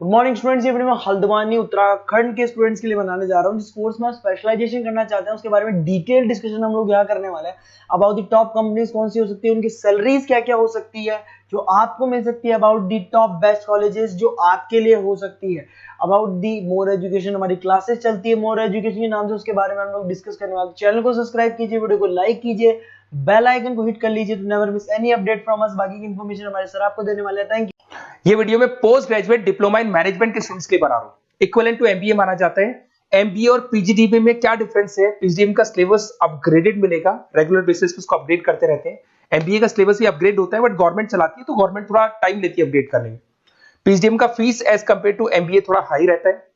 Good morning students. ये video मैं हल्द्वानी उत्तराखंड के स्टूडेंट्स के लिए बनाने जा रहा हूँ जिस कोर्स में आप स्पेशलाइजेशन करना चाहते हैं उसके बारे में डिटेल डिस्कशन हम लोग यहाँ करने वाले हैं। अबाउट दी टॉप कंपनीज कौन सी हो सकती है, उनकी सैलरीज क्या क्या हो सकती है जो आपको मिल सकती है, about the top best colleges जो आपके लिए हो सकती है, अबाउट दी मोर एजुकेशन, हमारी क्लासेस चलती है मोर एजुकेशन के नाम से, उसके बारे में हम लोग डिस्कस करने वाले। चैनल को सब्सक्राइब कीजिए, वीडियो को लाइक कीजिए, बेल आइकन को हिट कर लीजिए to never miss any update from us. बाकी की इन्फॉर्मेशन हमारे सर आपको देने वाले हैं। Thank you. ये वीडियो में post graduate diploma in management के स्टूडेंट्स के लिए बना रहा हूं। इक्विवेलेंट टू एमबीए माना जाता है। एमबीए और पीजीडीबी में क्या डिफरेंस है? पीजीडीबी का सिलेबस अपग्रेडेड मिलेगा, रेगुलर बेसिस पे उसको अपडेट करते रहते हैं। एमबीए का सिलेबस भी अपग्रेड होता है, बट गवर्नमेंट चलाती है तो गवर्नमेंट थोड़ा टाइम लेती है अपडेट करने में। पीजीडीबी का fees as compared to MBA थोड़ा हाई रहता है।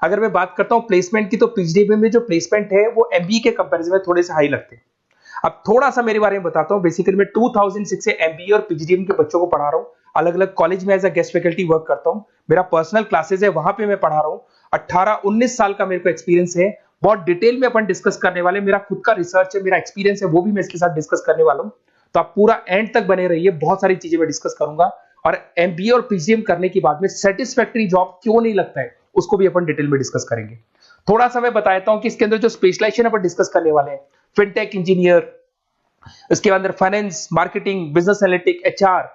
अगर मैं बात करता हूं प्लेसमेंट की, तो पीजीडीबी में जो प्लेसमेंट है वो एमबीए के कंपेरिजन में थोड़े से हाई लगते हैं। अब थोड़ा सा मेरे बारे में बताता हूं। बेसिकली मैं 2006 से एमबीए और पीजीडीएम के बच्चों को पढ़ा रहा हूं। अलग अलग कॉलेज में as a guest faculty work करता हूं। मेरा पर्सनल क्लासेस है, वहां पे मैं पढ़ा रहा हूं। 18-19 साल का मेरे को एक्सपीरियंस है। बहुत डिटेल में अपन डिस्कस करने वाले। मेरा खुद का रिसर्च है, मेरा एक्सपीरियंस है, वो भी मैं इसके साथ डिस्कस करने वाला हूं। तो आप पूरा एंड तक बने रहिए, बहुत सारी चीजें मैं डिस्कस करूंगा। और एमबीए और पीजीडीएम करने के बाद में सेटिस्फैक्टरी जॉब क्यों नहीं लगता है उसको भी अपन डिटेल में डिस्कस करेंगे। थोड़ा सा मैं बताता हूं कि इसके अंदर जो स्पेशलाइजेशन अपन डिस्कस करने वाले हैं, फिनटेक इंजीनियर, इसके अंदर finance, marketing, business analytic, HR,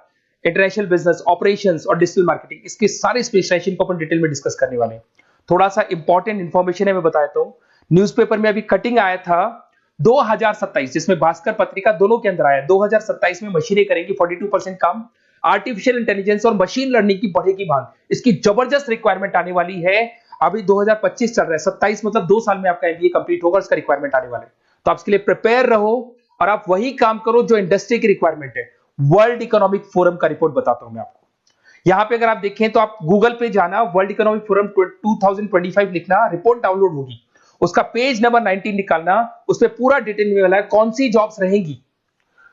international business, operations और डिजिटल मार्केटिंग, इसके सारे स्पेशलाइजेशन को अपन डिटेल में डिस्कस करने वाले हैं। थोड़ा सा इंपॉर्टेंट इंफॉर्मेशन है, मैं बताता हूं। न्यूज़पेपर में अभी कटिंग आया था 2027, जिसमें भास्कर पत्रिका दोनों के अंदर आया। 2027 में मशीनें करेंगी 42% काम। आर्टिफिशियल इंटेलिजेंस और मशीन लर्निंग की बढ़ेगी मांग। इसकी जबरदस्त रिक्वायरमेंट आने वाली है। अभी 2025 चल रहा है, 27 मतलब 2 साल में आपका एमबीए कंप्लीट होगा, उसका रिक्वायरमेंट आने वाला है। तो आप इसके लिए प्रिपेयर रहो और आप वही काम करो जो इंडस्ट्री की रिक्वायरमेंट है। वर्ल्ड इकोनॉमिक फोरम का रिपोर्ट बताता हूं मैं आपको। यहां पे अगर आप देखें तो आप गूगल पे जाना, वर्ल्ड इकोनॉमिक फोरम 2025 लिखना, रिपोर्ट डाउनलोड होगी। उसका पेज नंबर 19 निकालना, उसपे पूरा डिटेल में वाला है कौन सी जॉब्स रहेंगी,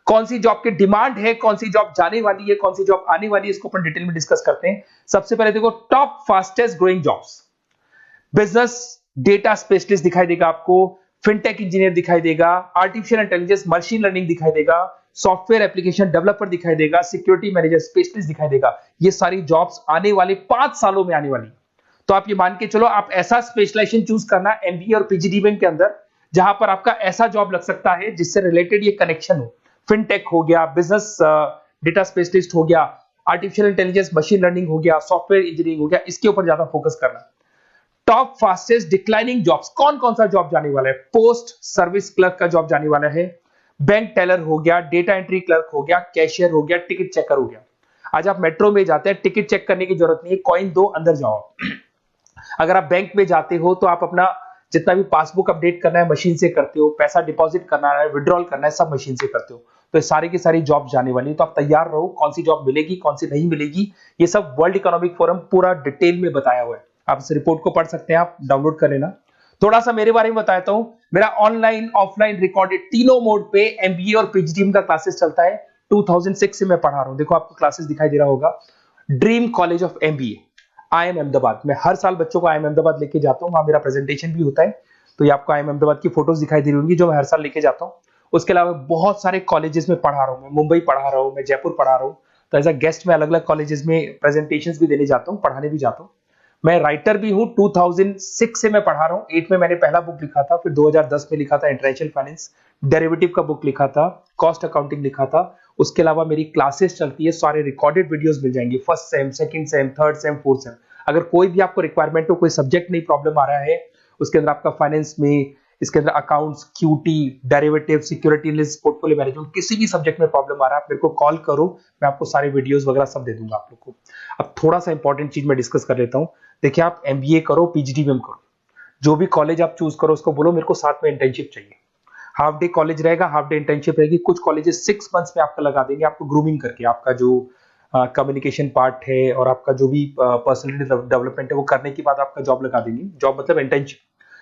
कौन सी जॉब की डिमांड है, कौन सी जॉब जाने वाली है, कौन सी जॉब आने वाली है। इसको अपन डिटेल में डिस्कस करते हैं। सबसे पहले देखो, top fastest growing jobs. Business data specialist दिखाई देगा आपको, फिनटेक इंजीनियर दिखाई देगा, आर्टिफिशियल इंटेलिजेंस मशीन लर्निंग दिखाई देगा, सॉफ्टवेयर एप्लीकेशन डेवलपर दिखाई देगा, सिक्योरिटी मैनेजर स्पेशलिस्ट दिखाई देगा। ये सारी जॉब्स आने वाले 5 सालों में आने वाली। तो आप ये मान के चलो, आप ऐसा स्पेशलाइजेशन चूज करना एमबीए और पीजीडीएम के अंदर जहां पर आपका ऐसा जॉब लग सकता है जिससे रिलेटेड ये कनेक्शन हो। फिनटेक हो गया, बिजनेस डेटा स्पेशलिस्ट हो गया, आर्टिफिशियल इंटेलिजेंस मशीन लर्निंग हो गया, सॉफ्टवेयर इंजीनियरिंग हो गया, इसके ऊपर ज्यादा फोकस करना। टॉप फास्टेस्ट डिक्लाइनिंग जॉब्स, कौन कौन सा जॉब जाने वाला है? पोस्ट सर्विस क्लर्क का जॉब जाने वाला है, बैंक टेलर हो गया, डेटा एंट्री क्लर्क हो गया, कैशियर हो गया, टिकट चेकर हो गया। आज आप मेट्रो में जाते हैं, टिकट चेक करने की जरूरत नहीं है, कॉइन दो अंदर जाओ। अगर आप बैंक में जाते हो तो आप अपना जितना भी पासबुक अपडेट करना है मशीन से करते हो, पैसा डिपॉजिट करना है, विड्रॉल करना है, सब मशीन से करते हो। तो ये सारी की सारी जॉब जाने वाली है। तो आप तैयार रहो, कौन सी जॉब मिलेगी, कौन सी नहीं मिलेगी, ये सब वर्ल्ड इकोनॉमिक फोरम पूरा डिटेल में बताया हुआ है। आप इस रिपोर्ट को पढ़ सकते हैं, आप डाउनलोड कर लेना। थोड़ा सा मेरे बारे में बताता हूं। मेरा ऑनलाइन ऑफलाइन रिकॉर्डेड तीनों मोड पे एमबीए और पीजीडीएम का क्लासेस चलता है। 2006 से मैं पढ़ा रहा हूं। देखो आपको क्लासेस दिखाई दे रहा होगा, dream college of MBA, IIM Ahmedabad. मैं हर साल बच्चों को आईएम अहमदाबाद लेके जाता हूं, वहां मेरा प्रेजेंटेशन भी होता है। तो ये आपको आईएम अहमदाबाद की फोटोज दिखाई दे रही होंगी जो मैं हर साल लेके जाता हूं। उसके अलावा बहुत सारे कॉलेजेस में पढ़ा रहा हूं। मैं मुंबई पढ़ा रहा हूं, मैं जयपुर पढ़ा रहा हूं। तो एज अ गेस्ट मैं अलग अलग कॉलेजेस में प्रेजेंटेशंस भी देने जाता हूं, पढ़ाने भी जाता हूं। मैं राइटर भी हूं। 2006 से मैं पढ़ा रहा हूं। 8 में मैंने पहला बुक लिखा था, फिर 2010 में लिखा था इंटरनेशनल फाइनेंस, डेरिवेटिव का बुक लिखा था, कॉस्ट अकाउंटिंग लिखा था। उसके अलावा मेरी क्लासेस चलती है, सारे रिकॉर्डेड वीडियोस मिल जाएंगे, first sem, second same, third same, fourth same. अगर कोई भी आपको रिक्वायरमेंट हो, कोई सब्जेक्ट नहीं प्रॉब्लम आ रहा है उसके अंदर, आपका फाइनेंस में, इसके अंदर accounts, QT, derivative, security list, portfolio management, किसी भी सब्जेक्ट में प्रॉब्लम आ रहा है, आप मेरे को कॉल करो, मैं आपको सारे वीडियोस वगैरह सब दे दूंगा आप लोग को। अब थोड़ा सा इंपॉर्टेंट चीज मैं डिस्कस कर लेता हूं। देखिए, आप एमबीए करो, पीजीडीएम करो, जो भी कॉलेज आप चूज करो उसको बोलो मेरे को साथ में इंटर्नशिप चाहिए। हाफ डे कॉलेज रहेगा, हाफ डे इंटर्नशिप रहेगी। कुछ कॉलेजेस 6 मंथ्स में आपका लगा देंगे, आपको ग्रूमिंग करके, आपका जो कम्युनिकेशन पार्ट है और आपका जो भी पर्सनैलिटी डेवलपमेंट है वो करने के बाद आपका जॉब लगा देंगे। जॉब मतलब इंटर्नशिप।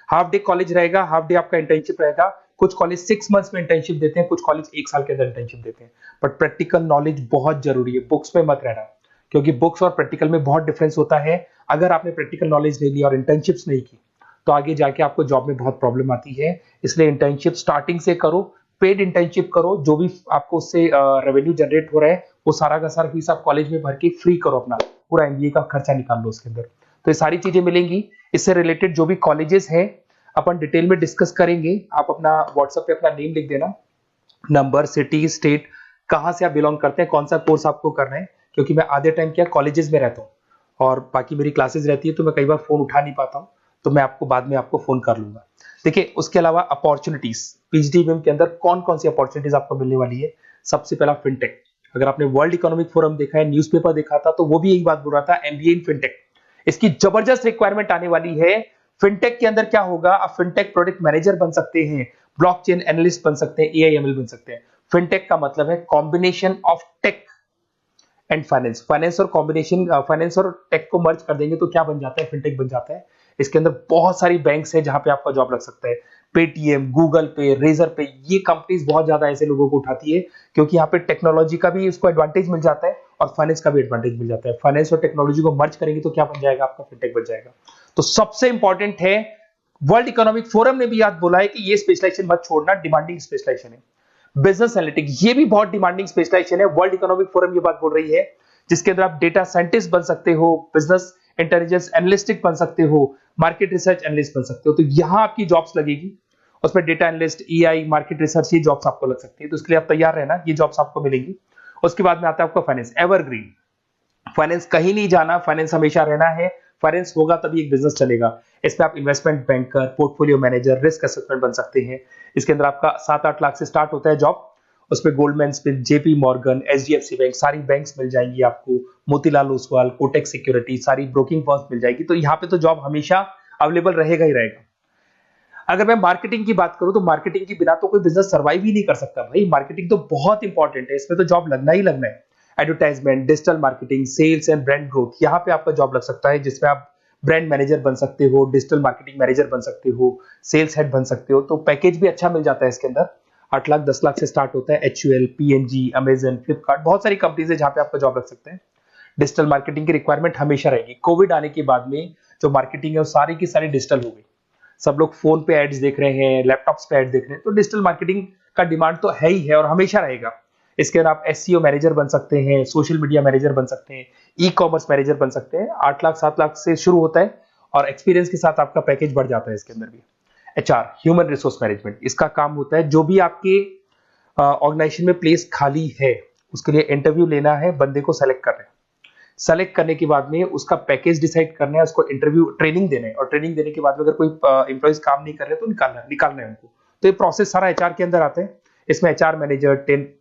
हाफ डे कॉलेज रहेगा, हाफ डे आपका इंटर्नशिप रहेगा। कुछ कॉलेज 6 मंथ्स में इंटर्नशिप देते हैं, कुछ कॉलेज 1 साल के अंदर इंटर्नशिप देते हैं। बट प्रैक्टिकल नॉलेज बहुत जरूरी है, बुक्स पे मत रहना, क्योंकि बुक्स और प्रैक्टिकल में बहुत डिफरेंस होता है। अगर आपने प्रैक्टिकल नॉलेज नहीं लिया और इंटर्नशिप्स नहीं की तो आगे जाके आपको जॉब में बहुत प्रॉब्लम आती है। इसलिए इंटर्नशिप स्टार्टिंग से करो, पेड इंटर्नशिप करो, जो भी आपको उससे रेवेन्यू जनरेट हो रहा है वो सारा का सारा फीस आप कॉलेज में भर के फ्री करो, अपना पूरा एमबीए का खर्चा निकाल लो उसके अंदर। तो ये सारी चीजें मिलेंगी। इससे रिलेटेड जो भी कॉलेजेस हैं अपन डिटेल में डिस्कस करेंगे। आप अपना व्हाट्सएप पे अपना नेम लिख देना, नंबर, सिटी, स्टेट, कहाँ से आप बिलोंग करते हैं, कौन सा कोर्स आपको करना है, क्योंकि मैं आधे टाइम क्या कॉलेजेस में रहता हूँ और बाकी मेरी क्लासेस रहती है, तो मैं कई बार फोन उठा नहीं पाता हूँ, तो मैं आपको बाद में आपको फोन कर लूंगा। देखिए उसके अलावा अपॉर्चुनिटीज पीजीडीबीएम के अंदर कौन कौन सी अपॉर्चुनिटीज आपको मिलने वाली है। सबसे पहला फिनटेक। अगर आपने वर्ल्ड इकोनॉमिक फोरम देखा है, न्यूज़पेपर देखा था, तो वो भी यही बात बोल रहा था, एमबीए इन फिनटेक। इसकी जबरदस्त रिक्वायरमेंट आने वाली है। फिनटेक के अंदर क्या होगा, आप फिनटेक प्रोडक्ट मैनेजर बन सकते हैं, ब्लॉकचेन एनालिस्ट बन सकते हैं, एआईएमएल बन सकते हैं। फिनटेक का मतलब है combination of tech and finance. Finance और कॉम्बिनेशन, फाइनेंस और टेक को मर्ज कर देंगे तो क्या बन जाता है, फिनटेक बन जाता है। इसके अंदर बहुत सारी बैंक्स है जहां पे आपका जॉब लग सकता है। पेटीएम, गूगल पे, रेजर पे, ये कंपनीज बहुत ज्यादा ऐसे लोगों को उठाती है क्योंकि यहाँ पे टेक्नोलॉजी का भी उसको एडवांटेज मिल जाता है और फाइनेंस का भी एडवांटेज मिल जाता है। फाइनेंस और टेक्नोलॉजी को मर्ज करेंगे तो क्या बन जाएगा, आपका फिनटेक बन जाएगा। तो सबसे इंपॉर्टेंट है, वर्ल्ड इकोनॉमिक फोरम ने भी याद बोला है कि ये स्पेशलाइजेशन मत छोड़ना, डिमांडिंग स्पेशलाइजेशन है। बिजनेस एनालिटिक्स, ये भी बहुत डिमांडिंग स्पेशलाइजेशन है। वर्ल्ड इकोनॉमिक फोरम ये बात बोल रही है, जिसके अंदर आप डेटा साइंटिस्ट बन सकते हो, बिजनेस इंटेलिजेंस एनालिस्टिक बन सकते हो, मार्केट रिसर्च एनालिस्ट बन सकते हो। तो यहां आपकी जॉब्स लगेगी, उसमें data analyst, EI, market research, ये जॉब्स आपको लग सकती है। तो इसके लिए आप तैयार रहना, ये जॉब्स आपको मिलेंगी। उसके बाद में आता है आपका फाइनेंस, एवरग्रीन। फाइनेंस कहीं नहीं जाना, फाइनेंस हमेशा रहना है। फाइनेंस होगा तभी एक बिजनेस चलेगा। इसमें आप investment banker, portfolio manager, risk assessment बन सकते हैं। इसके अंदर आपका 7-8 लाख से स्टार्ट होता है जॉब। उसमें Goldman Smith, JP Morgan, HDFC bank, सारी बैंक्स मिल जाएंगी आपको, मोतीलाल ओसवाल, कोटक सिक्योरिटी, सारी ब्रोकिंग फर्म्स मिल जाएगी। तो यहाँ पे तो जॉब हमेशा अवेलेबल रहेगा ही रहेगा। अगर मैं मार्केटिंग की बात करूं तो मार्केटिंग के बिना तो कोई बिजनेस सर्वाइव ही नहीं कर सकता भाई। मार्केटिंग तो बहुत इंपॉर्टेंट है, इसमें तो जॉब लगना ही लगना है। Advertisement, digital marketing, sales and brand growth, यहाँ पे आपका जॉब लग सकता है, जिसमें आप ब्रांड मैनेजर बन सकते हो, डिजिटल मार्केटिंग मैनेजर बन सकते हो, सेल्स हेड बन सकते हो। तो पैकेज भी अच्छा मिल जाता है इसके अंदर, 8 लाख 10 लाख से स्टार्ट होता है। एचयूएल, पीएनजी, अमेजन, फ्लिपकार्ट, बहुत सारी कंपनीज है जहां पे आपका जॉब लग सकते हैं। डिजिटल मार्केटिंग की रिक्वायरमेंट हमेशा रहेगी। कोविड आने के बाद में जो मार्केटिंग है वो सारी की सारी डिजिटल हो गई। सब लोग फोन पे एड्स देख रहे हैं, लैपटॉप्स पे एड देख रहे हैं, तो डिजिटल मार्केटिंग का डिमांड तो है ही है और हमेशा रहेगा। इसके अंदर आप एसईओ मैनेजर बन सकते हैं, सोशल मीडिया मैनेजर बन सकते हैं, ई कॉमर्स मैनेजर बन सकते हैं। 8 लाख 7 लाख से शुरू होता है और एक्सपीरियंस के साथ आपका पैकेज बढ़ जाता है इसके अंदर भी। एचआर, ह्यूमन रिसोर्स मैनेजमेंट, इसका काम होता है जो भी आपके ऑर्गेनाइजेशन में प्लेस खाली है उसके लिए इंटरव्यू लेना है, बंदे को सेलेक्ट करना है। सेलेक्ट करने के बाद में उसका पैकेज डिसाइड करना है, उसको इंटरव्यू ट्रेनिंग देना है और ट्रेनिंग देने के बाद में अगर कोई एम्प्लॉइज काम नहीं कर रहे तो निकालना है उनको। तो ये प्रोसेस सारा एचआर के अंदर आता है। इसमें HR manager,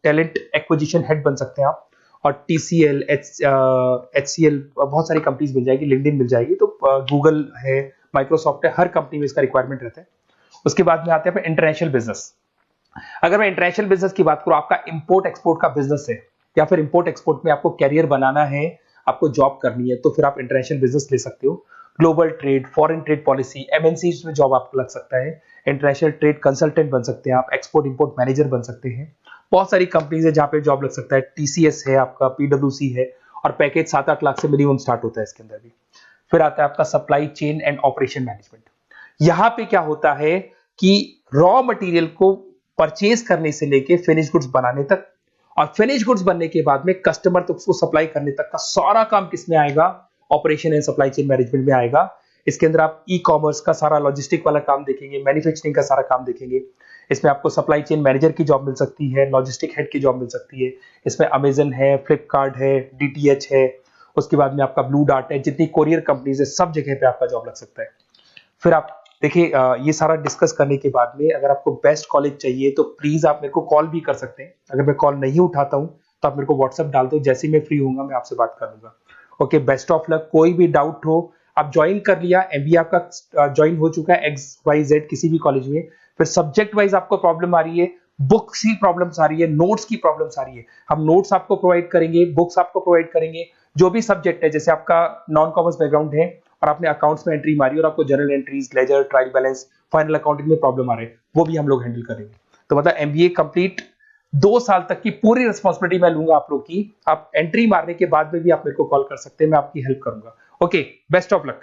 talent acquisition head बन सकते हैं आप, और टीसीएल, एचसीएल, बहुत सारी कंपनीज मिल जाएगी, लिंक्डइन मिल जाएगी, तो गूगल है, माइक्रोसॉफ्ट है, हर कंपनी में इसका रिक्वायरमेंट रहता है। उसके बाद में आते हैं इंटरनेशनल बिजनेस। अगर मैं इंटरनेशनल बिजनेस की बात करूं, आपका इंपोर्ट एक्सपोर्ट का बिजनेस है या फिर इंपोर्ट एक्सपोर्ट में आपको कैरियर बनाना है, आपको जॉब करनी है, तो फिर आप इंटरनेशनल बिजनेस ले सकते हो। Global trade, foreign trade policy, MNC में जॉब आपको लग सकता है। इंटरनेशनल ट्रेड कंसल्टेंट बन सकते हैं आप, एक्सपोर्ट इंपोर्ट मैनेजर बन सकते हैं। बहुत सारी कंपनीज है जहां पे जॉब लग सकता है। टीसीएस है आपका, पीडब्ल्यूसी है, और पैकेज 7-8 लाख से मिनिमम स्टार्ट होता है इसके अंदर भी। फिर आता है आपका supply chain and operation management. यहां पे क्या होता है कि रॉ मटेरियल को परचेज करने से लेके फिनिश गुड्स बनाने तक, और फिनिश गुड्स बनने के बाद में कस्टमर तक उसको सप्लाई करने तक का सारा काम किस में आएगा, operation and supply chain management में आएगा। इसके अंदर आप ई कॉमर्स का सारा लॉजिस्टिक वाला काम देखेंगे, मैन्युफैक्चरिंग का सारा काम देखेंगे। इसमें आपको सप्लाई चेन मैनेजर की जॉब मिल सकती है, लॉजिस्टिक हेड की जॉब मिल सकती है। इसमें अमेजन है, फ्लिपकार्ट है, डीटीएच है, उसके बाद में आपका ब्लू डार्ट है, जितनी कोरियर कंपनीज है सब जगह पे आपका जॉब लग सकता है। फिर आप देखिए, ये सारा डिस्कस करने के बाद में अगर आपको बेस्ट कॉलेज चाहिए तो प्लीज आप मेरे को कॉल भी कर सकते हैं। अगर मैं कॉल नहीं उठाता हूं तो आप मेरे को व्हाट्सएप डाल दो, जैसे ही मैं फ्री होऊंगा मैं आपसे बात कर लूंगा। Okay, best of luck. कोई भी डाउट हो, आप ज्वाइन कर लिया, एमबीए आपका ज्वाइन हो चुका है XYZ किसी भी कॉलेज में, फिर सब्जेक्ट वाइज आपको प्रॉब्लम आ रही है, बुक्स की प्रॉब्लम्स आ रही है, नोट्स की प्रॉब्लम्स आ रही है, हम नोट्स आपको प्रोवाइड करेंगे, बुक्स आपको प्रोवाइड करेंगे। जो भी सब्जेक्ट है, जैसे आपका नॉन कॉमर्स बैकग्राउंड है और आपने अकाउंट्स में एंट्री मारी और आपको general entries, ledger, trial balance, final accounting में प्रॉब्लम आ रहे हैं, वो भी हम लोग हैंडल करेंगे। तो मतलब एमबीए कंप्लीट 2 साल तक की पूरी रिस्पॉन्सिबिलिटी मैं लूंगा आप लोग की। आप एंट्री मारने के बाद में भी आप मेरे को कॉल कर सकते हैं, मैं आपकी हेल्प करूंगा। Okay, best of luck.